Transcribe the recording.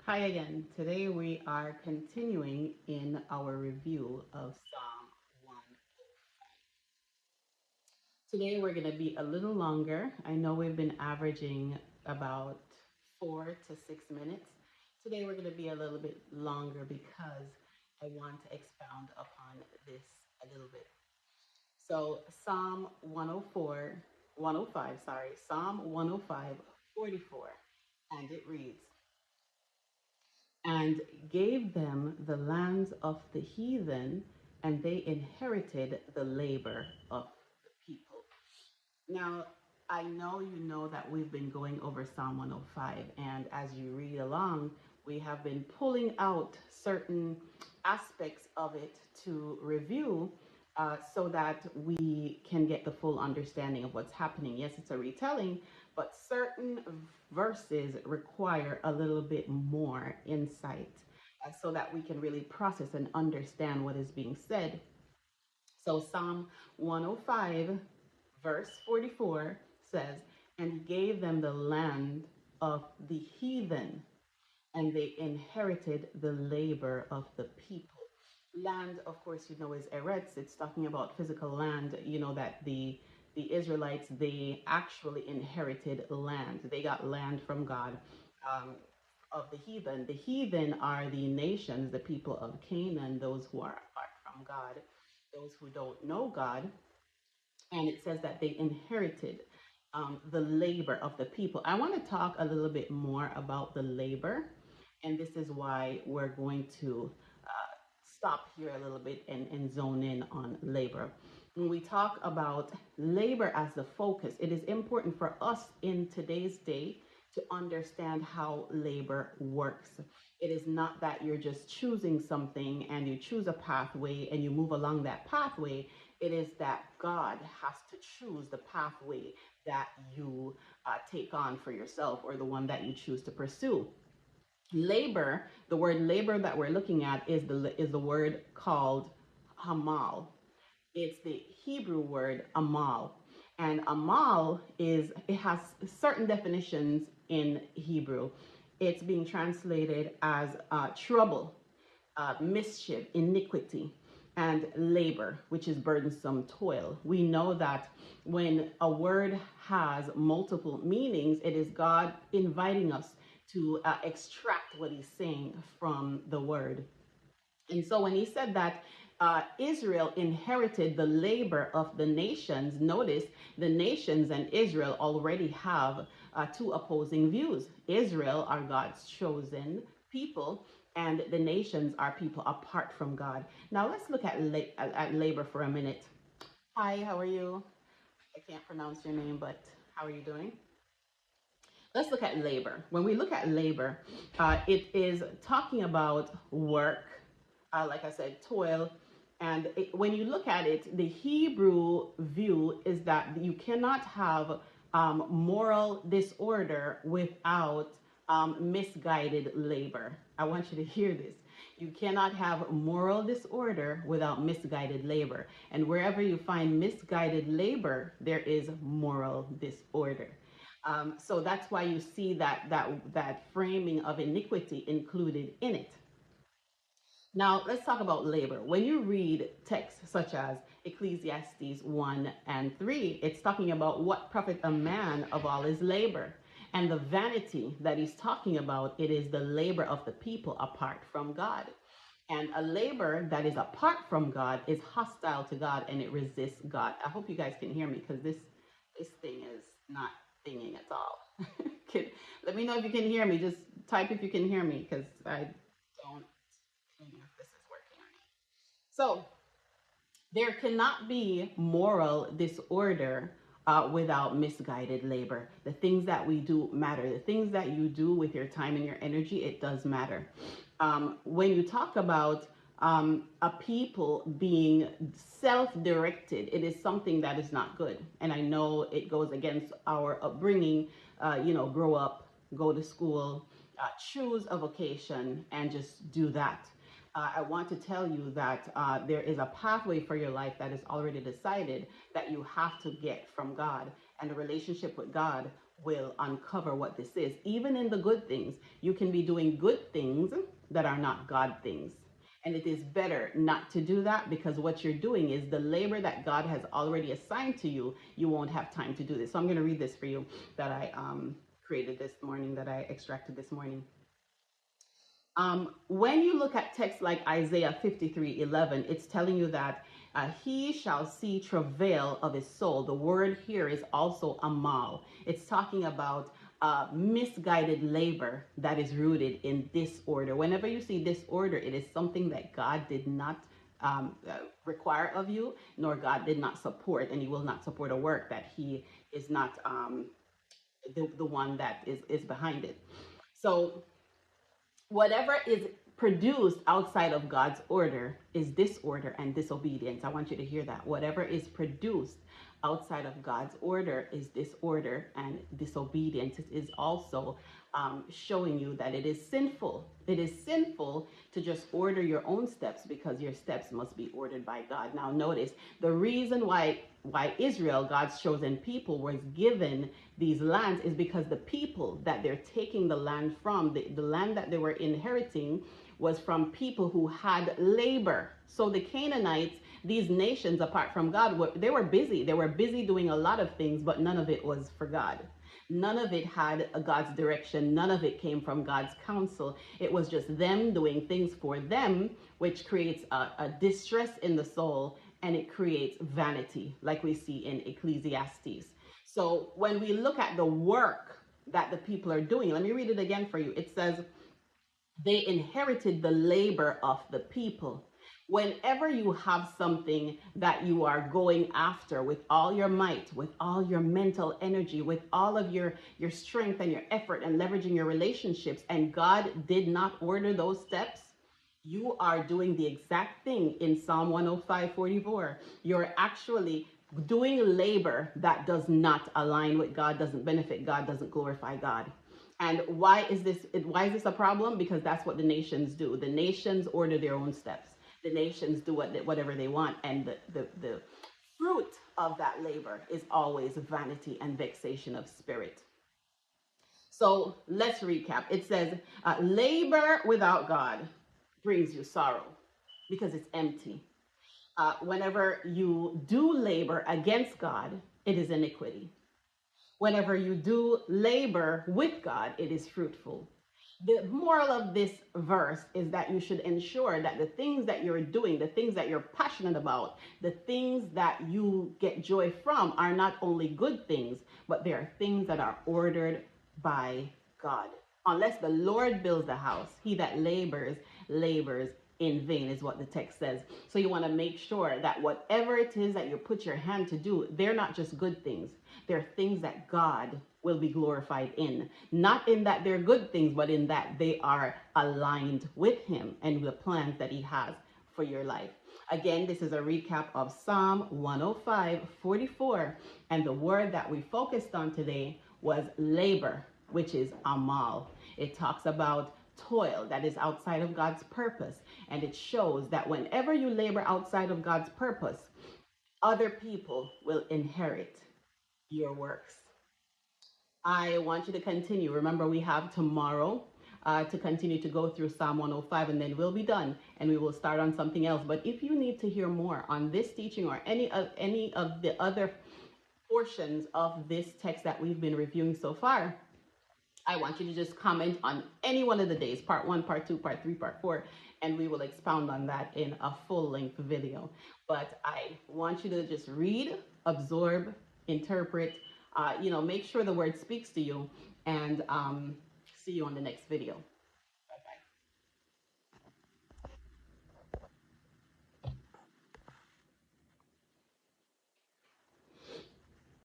Hi again. Today we are continuing in our review of Psalm 105. Today we're going to be a little longer. I know we've been averaging about 4 to 6 minutes. Today we're going to be a little bit longer because I want to expound upon this a little bit. So Psalm 104, 105, sorry, Psalm 105, 44, and it reads, and gave them the lands of the heathen, and they inherited the labor of the people. Now, I know you know that we've been going over Psalm 105, and as you read along, we have been pulling out certain aspects of it to review so that we can get the full understanding of what's happening. Yes, it's a retelling, but certain verses require a little bit more insight so that we can really process and understand what is being said. So, Psalm 105, verse 44 says, and he gave them the land of the heathen, and they inherited the labor of the people. Land, of course, you know, is eretz. It's talking about physical land. You know that the Israelites, they actually inherited land. They got land from God. Um, of the heathen. The heathen are the nations, the people of Canaan, those who are apart from God, those who don't know God. And it says that they inherited the labor of the people. I want to talk a little bit more about the labor, and this is why we're going to stop here a little bit and zone in on labor. When we talk about labor as the focus, it is important for us in today's day to understand how labor works. It is not that you're just choosing something and you choose a pathway and you move along that pathway. It is that God has to choose the pathway that you take on for yourself, or the one that you choose to pursue. Labor, the word labor that we're looking at is the word called hamal. It's the Hebrew word amal. And amal it has certain definitions in Hebrew. It's being translated as trouble, mischief, iniquity, and labor, which is burdensome toil. We know that when a word has multiple meanings, it is God inviting us to extract what he's saying from the word. And so when he said that Israel inherited the labor of the nations, notice the nations and Israel already have two opposing views. Israel are God's chosen people, and the nations are people apart from God. Now let's look at labor for a minute. Hi, how are you? I can't pronounce your name, but how are you doing? Let's look at labor. When we look at labor, it is talking about work, like I said, toil. And when you look at it, the Hebrew view is that you cannot have moral disorder without misguided labor. I want you to hear this. You cannot have moral disorder without misguided labor. And wherever you find misguided labor, there is moral disorder. So that's why you see that framing of iniquity included in it. Now, let's talk about labor. When you read texts such as Ecclesiastes 1 and 3, it's talking about what profit a man of all his labor. And the vanity that he's talking about, it is the labor of the people apart from God. And a labor that is apart from God is hostile to God, and it resists God. I hope you guys can hear me, because this thing is not thinging at all. Let me know if you can hear me. Just type if you can hear me, because I don't know if this is working or not. So there cannot be moral disorder without misguided labor. The things that we do matter. The things that you do with your time and your energy, it does matter. When you talk about a people being self-directed, it is something that is not good. And I know it goes against our upbringing, grow up, go to school, choose a vocation, and just do that. I want to tell you that there is a pathway for your life that is already decided that you have to get from God. And a relationship with God will uncover what this is. Even in the good things, you can be doing good things that are not God things. And it is better not to do that, because what you're doing is the labor that God has already assigned to you, you won't have time to do this. So I'm going to read this for you that I created this morning, that I extracted this morning. When you look at texts like Isaiah 53:11, it's telling you that he shall see travail of his soul. The word here is also amal. It's talking about misguided labor that is rooted in disorder. Whenever you see disorder, it is something that God did not require of you, nor God did not support, and he will not support a work that he is not the one that is behind it. So whatever is produced outside of God's order is disorder and disobedience. I want you to hear that. Whatever is produced outside of God's order is disorder and disobedience. It is also showing you that it is sinful. It is sinful to just order your own steps, because your steps must be ordered by God. Now notice the reason why Israel, God's chosen people, was given these lands is because the people that they're taking the land from, the land that they were inheriting, was from people who had labor. So the Canaanites, these nations apart from God, they were busy. They were busy doing a lot of things, but none of it was for God. None of it had a God's direction. None of it came from God's counsel. It was just them doing things for them, which creates a distress in the soul, and it creates vanity, like we see in Ecclesiastes. So when we look at the work that the people are doing, let me read it again for you. It says, they inherited the labor of the people. Whenever you have something that you are going after with all your might, with all your mental energy, with all of your strength and your effort, and leveraging your relationships, and God did not order those steps, you are doing the exact thing in Psalm 105:44. You're actually doing labor that does not align with God, doesn't benefit God, doesn't glorify God. And why is this a problem? Because that's what the nations do. The nations order their own steps. The nations do whatever they want, and the fruit of that labor is always vanity and vexation of spirit. So let's recap. It says, labor without God brings you sorrow because it's empty. Whenever you do labor against God, it is iniquity. Whenever you do labor with God, it is fruitful. The moral of this verse is that you should ensure that the things that you're doing, the things that you're passionate about, the things that you get joy from are not only good things, but they are things that are ordered by God. Unless the Lord builds the house, he that labors in vain, is what the text says. So you want to make sure that whatever it is that you put your hand to do, they're not just good things. They're things that God will be glorified in. Not in that they're good things, but in that they are aligned with him and the plans that he has for your life. Again, this is a recap of Psalm 105:44. And the word that we focused on today was labor, which is amal. It talks about toil that is outside of God's purpose. And it shows that whenever you labor outside of God's purpose, other people will inherit your works. I want you to continue. Remember, we have tomorrow to continue to go through Psalm 105, and then we'll be done and we will start on something else. But if you need to hear more on this teaching or any of the other portions of this text that we've been reviewing so far, I want you to just comment on any one of the days, part 1, part 2, part 3, part 4, and we will expound on that in a full-length video. But I want you to just read, absorb, interpret, make sure the word speaks to you, and see you on the next video.